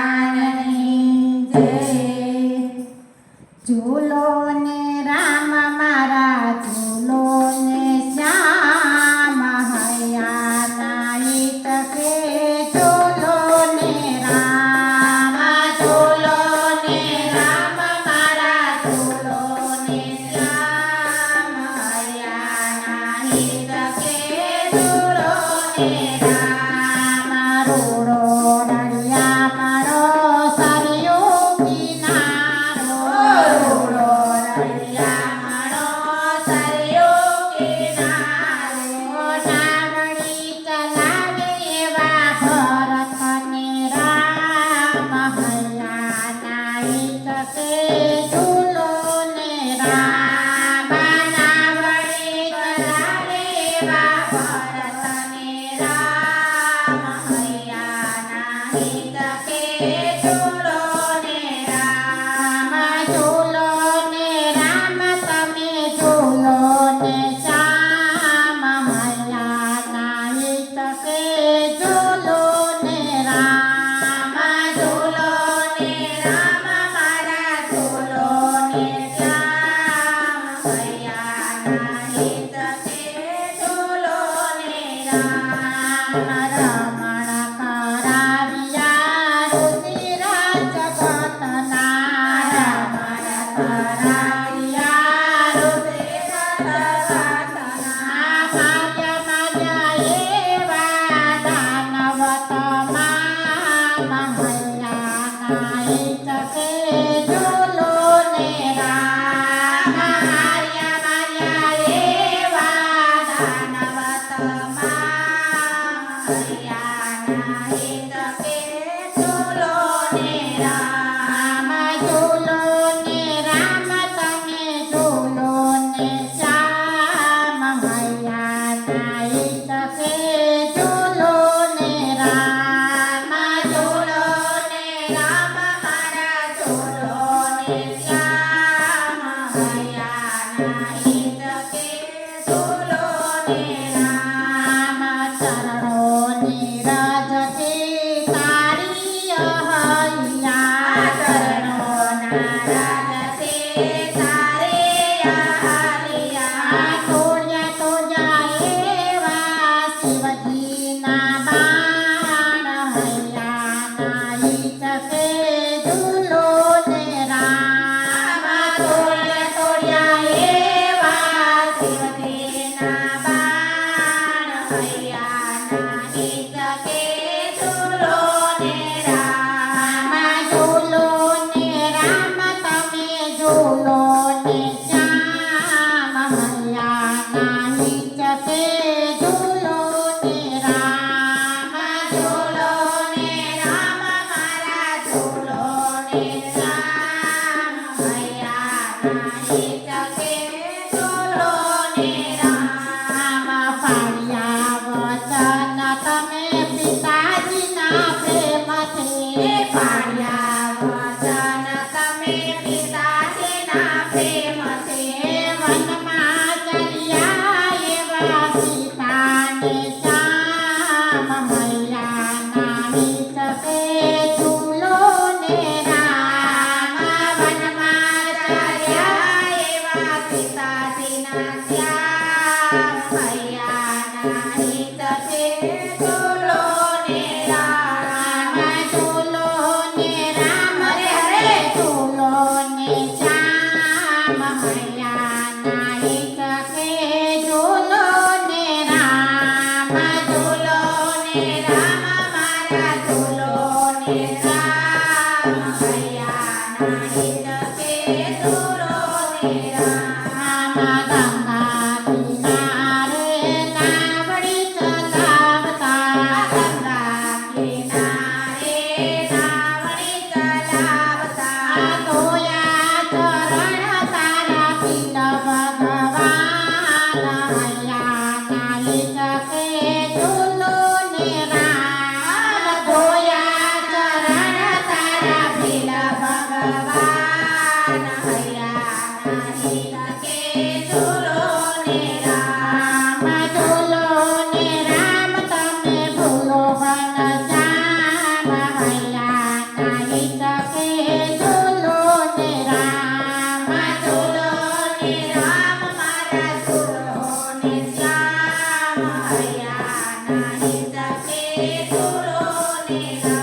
ભગવાનની જય। ઝૂલો ને રામ મારા ઝૂલો ને શ્યામ હૈયા નાહિત કે ઝૂલો ને રામ મારા ઝૂલો ને શ્યામ હૈયા નાહિત કે ઝૂલો ને રામ રોડો નળિયા મારો સરિયો કિનારો રોડો નળિયા મારો સરિયો કિનારો નાવડી ચલાવે એવા ભરતને રામ હૈયા નાહિત કે ઝૂલો ને રામ નાવડી ચલાવે એવા ભરતને રામ હૈયા નાહિત કે ઝૂલો ને રામ ઝૂલો ને રામ તમે ઝૂલો ને શ્યામ હૈયા નાહિત કે ઝૂલો ને રામ ઝૂલો ને રામ મારા ઝૂલો ને શ્યામ હૈયા નાહિત કે ઝૂલો ને રામ રમણ કરાવ્યા રુધિરા જગતના રમણ કરાવ્યા રુધિરા જગતના માર્યા એવા દાનવ તમામ હૈયા નાહિત કે ઝૂલો ને રામ માર્યા એવા દાનવ તમામ હૈયા નાહિત કે ઝૂલો ને રામ ઝૂલો ને રામ તમે ઝૂલો ને શ્યામ હૈયા નાહિત કે ઝૂલો ને રામ ઝૂલો ને રામ મારા ઝૂલો ને શ્યામ હૈયા નાહિત કે ઝૂલો ને રામ ચરણોની રજથી તારી હૈયા ચરણોના રજથી તારી હૈયા તોડ્યા તોડ્યા એવા શિવજીના બાણ હૈયા નાહિત કે ઝૂલો ને રામ તોડ્યા તોડ્યા એવા શિવજીના બાણ હૈયા નાહિત કે ઝૂલો ને રામ ઝૂલો ને રામ તમે ઝૂલો ને શ્યામ હૈયા નાહિત કે ઝૂલો ને રામ ઝૂલો ને રામ મારા ઝૂલો ને શ્યામ હૈયા નાહિત કે ઝૂલો ને રામ પાડ્યા વચન તમે પિતાજીના પ્રેમથી પાડ્યા વચન તમે પિતાજીના પ્રેમથી વનમાં ચલ્યા એવા સીતાને શ્યામ હૈયા નાહિત કે ઝૂલો ને રામ વનમાં ચલ્યા એવા સીતાજીના શ્યામ હૈયા નાહિત કે ઝૂલો ને રામ ઝૂલો ને ને રામ